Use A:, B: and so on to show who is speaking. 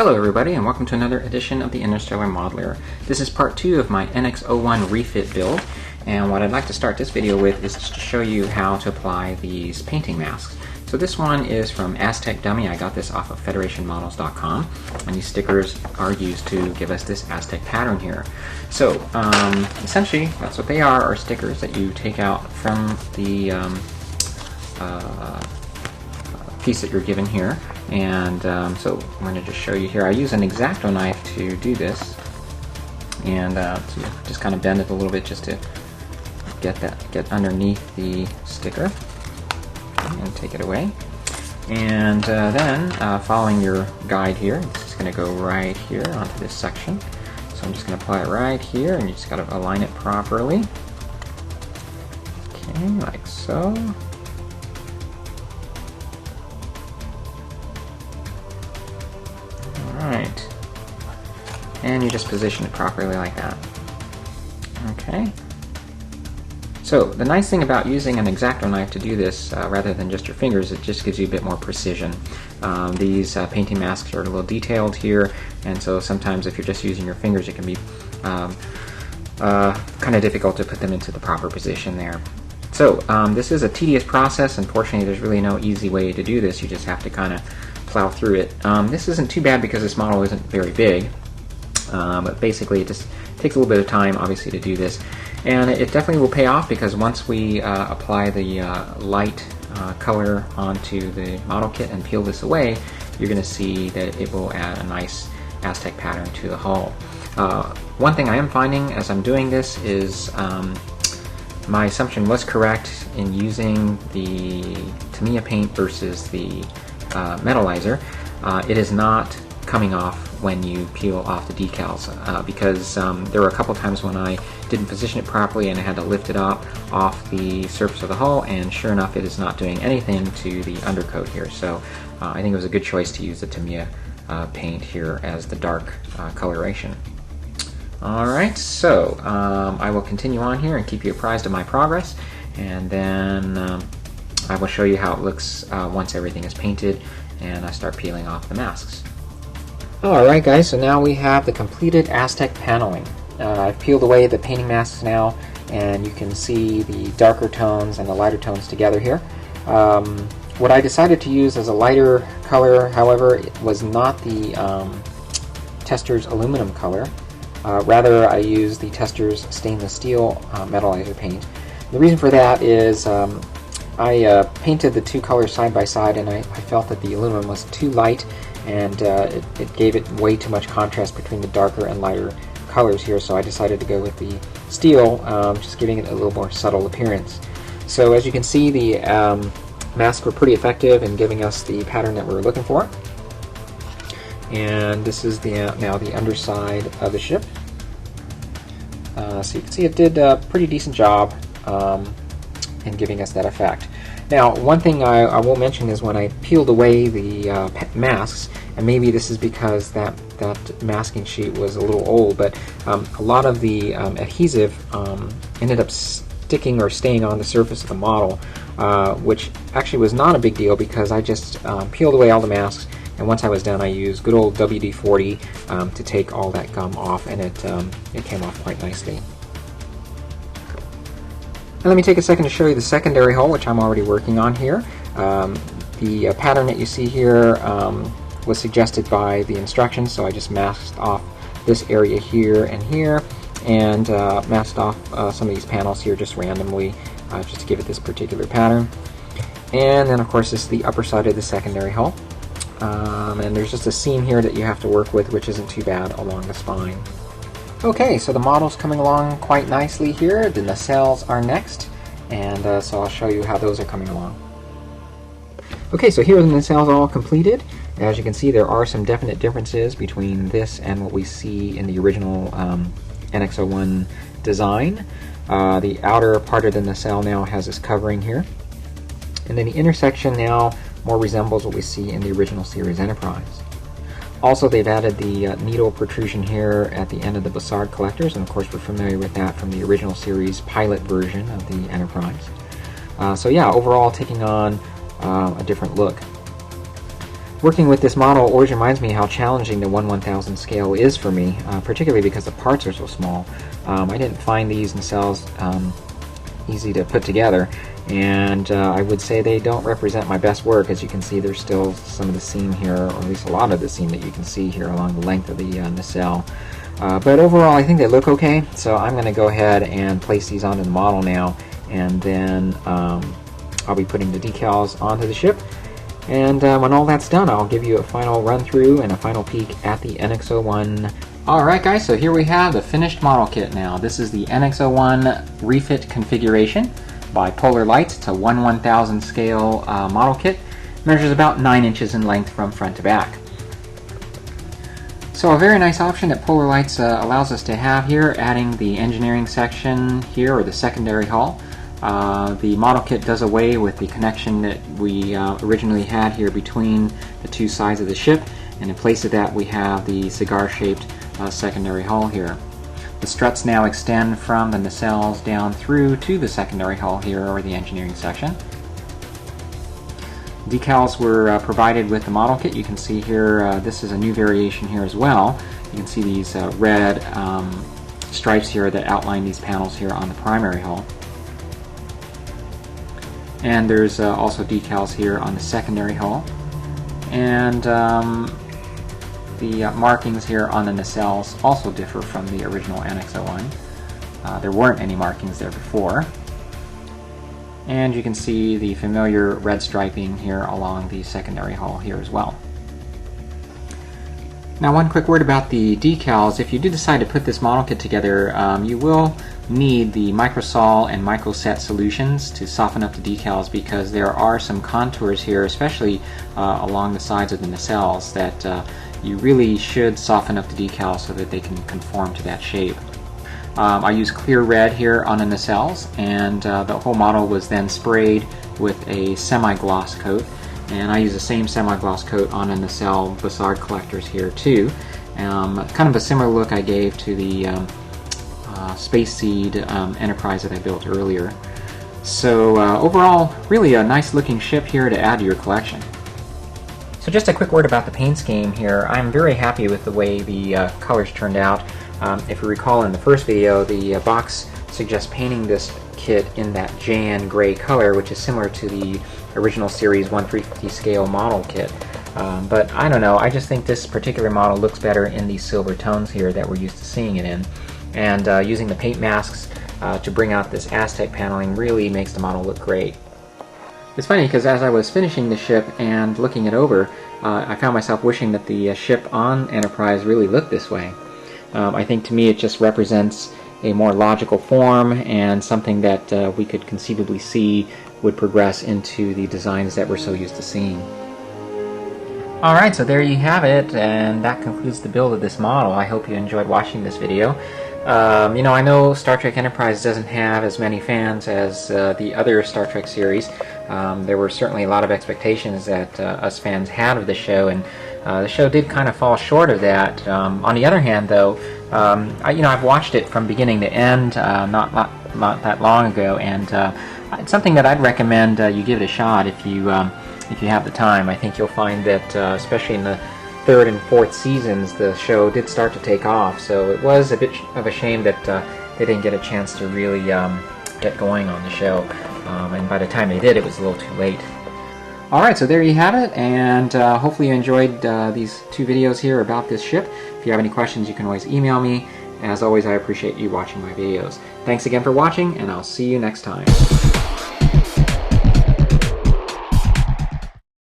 A: Hello everybody, and welcome to another edition of the Interstellar Modeler. This is part 2 of my NX-01 refit build, and what I'd like to start this video with is just to show you how to apply these painting masks. So this one is from Aztec Dummy. I got this off of federationmodels.com, and these stickers are used to give us this Aztec pattern here. So essentially that's what they are stickers that you take out from the piece that you're given here. And so I'm going to just show you here. I use an X-Acto knife to do this, and so just kind of bend it a little bit just to get underneath the sticker and take it away. And then following your guide here, it's just going to go right here onto this section. So I'm just going to apply it right here, and you just got to align it properly. Okay, like so. Alright, and you just position it properly like that. Okay. So the nice thing about using an X-Acto knife to do this rather than just your fingers, it just gives you a bit more precision. These painting masks are a little detailed here, and so sometimes if you're just using your fingers it can be kind of difficult to put them into the proper position there. So this is a tedious process. Unfortunately, there's really no easy way to do this. You just have to kind of plow through it. This isn't too bad because this model isn't very big, but basically it just takes a little bit of time, obviously, to do this. And it definitely will pay off, because once we apply the light color onto the model kit and peel this away, you're going to see that it will add a nice Aztec pattern to the hull. One thing I am finding as I'm doing this is my assumption was correct in using the Tamiya paint versus the metallizer. It is not coming off when you peel off the decals, because there were a couple times when I didn't position it properly and I had to lift it up off the surface of the hull, and sure enough it is not doing anything to the undercoat here. So I think it was a good choice to use the Tamiya paint here as the dark coloration. Alright, so I will continue on here and keep you apprised of my progress, and then I will show you how it looks once everything is painted and I start peeling off the masks. Alright guys, so now we have the completed Aztec paneling. I've peeled away the painting masks now, and you can see the darker tones and the lighter tones together here. What I decided to use as a lighter color, however, it was not the Tester's aluminum color. Rather, I used the Tester's stainless steel metallizer paint. The reason for that is I painted the two colors side by side, and I felt that the aluminum was too light, and it gave it way too much contrast between the darker and lighter colors here, so I decided to go with the steel, just giving it a little more subtle appearance. So as you can see, the masks were pretty effective in giving us the pattern that we were looking for. And this is the now the underside of the ship. So you can see it did a pretty decent job in giving us that effect. Now, one thing I will mention is when I peeled away the masks, and maybe this is because that masking sheet was a little old, but a lot of the adhesive ended up sticking or staying on the surface of the model, which actually was not a big deal, because I just peeled away all the masks, and once I was done I used good old WD-40 to take all that gum off, and it came off quite nicely. And let me take a second to show you the secondary hull, which I'm already working on here. The pattern that you see here was suggested by the instructions, so I just masked off this area here, and masked off some of these panels here just randomly, just to give it this particular pattern. And then of course this is the upper side of the secondary hull. And there's just a seam here that you have to work with, which isn't too bad, along the spine. Okay, so the model's coming along quite nicely here. The nacelles are next, and so I'll show you how those are coming along. Okay, so here are the nacelles all completed. As you can see, there are some definite differences between this and what we see in the original NX-01 design. The outer part of the nacelle now has this covering here, and then the intersection now more resembles what we see in the original series Enterprise. Also, they've added the needle protrusion here at the end of the Bussard collectors, and of course we're familiar with that from the original series pilot version of the Enterprise. So yeah, overall taking on a different look. Working with this model always reminds me how challenging the 1/1000 scale is for me, particularly because the parts are so small. I didn't find these nacelles easy to put together, and I would say they don't represent my best work. As you can see, there's still some of the seam here, or at least a lot of the seam that you can see here along the length of the nacelle. But overall, I think they look okay, so I'm going to go ahead and place these onto the model now, and then I'll be putting the decals onto the ship. And when all that's done, I'll give you a final run through and a final peek at the NX-01. Alright guys, so here we have the finished model kit now. This is the NX-01 Refit configuration by Polar Lights. It's a 1/1000 scale model kit. Measures about 9 inches in length from front to back. So a very nice option that Polar Lights allows us to have here, adding the engineering section here, or the secondary hull. The model kit does away with the connection that we originally had here between the two sides of the ship, and in place of that we have the cigar-shaped secondary hull here. The struts now extend from the nacelles down through to the secondary hull here, or the engineering section. Decals were provided with the model kit. You can see here, this is a new variation here as well. You can see these red stripes here that outline these panels here on the primary hull. And there's also decals here on the secondary hull. And the markings here on the nacelles also differ from the original NX-01. There weren't any markings there before. And you can see the familiar red striping here along the secondary hull here as well. Now, one quick word about the decals. If you do decide to put this model kit together, you will need the microsol and microset solutions to soften up the decals, because there are some contours here, especially along the sides of the nacelles, that you really should soften up the decals so that they can conform to that shape. I use clear red here on the nacelles, and the whole model was then sprayed with a semi-gloss coat, and I use the same semi-gloss coat on the nacelle Bussard collectors here too. Kind of a similar look I gave to the Space Seed Enterprise that I built earlier. So overall, really a nice looking ship here to add to your collection. So just a quick word about the paint scheme here. I'm very happy with the way the colors turned out. If you recall in the first video, the box suggests painting this kit in that Jan gray color, which is similar to the original Series 1/350 scale model kit. But I don't know, I just think this particular model looks better in these silver tones here that we're used to seeing it in. And using the paint masks to bring out this Aztec paneling really makes the model look great. It's funny because as I was finishing the ship and looking it over, I found myself wishing that the ship on Enterprise really looked this way. I think to me it just represents a more logical form, and something that we could conceivably see would progress into the designs that we're so used to seeing. Alright, so there you have it, and that concludes the build of this model. I hope you enjoyed watching this video. You know, I know Star Trek Enterprise doesn't have as many fans as the other Star Trek series. There were certainly a lot of expectations that us fans had of the show, and the show did kind of fall short of that. On the other hand, though, I've watched it from beginning to end not that long ago, and it's something that I'd recommend you give it a shot if you have the time. I think you'll find that, especially in the third and fourth seasons, the show did start to take off, so it was a bit of a shame that they didn't get a chance to really get going on the show, and by the time they did, it was a little too late. Alright, so there you have it, and hopefully you enjoyed these two videos here about this ship. If you have any questions, you can always email me. As always, I appreciate you watching my videos. Thanks again for watching, and I'll see you next time.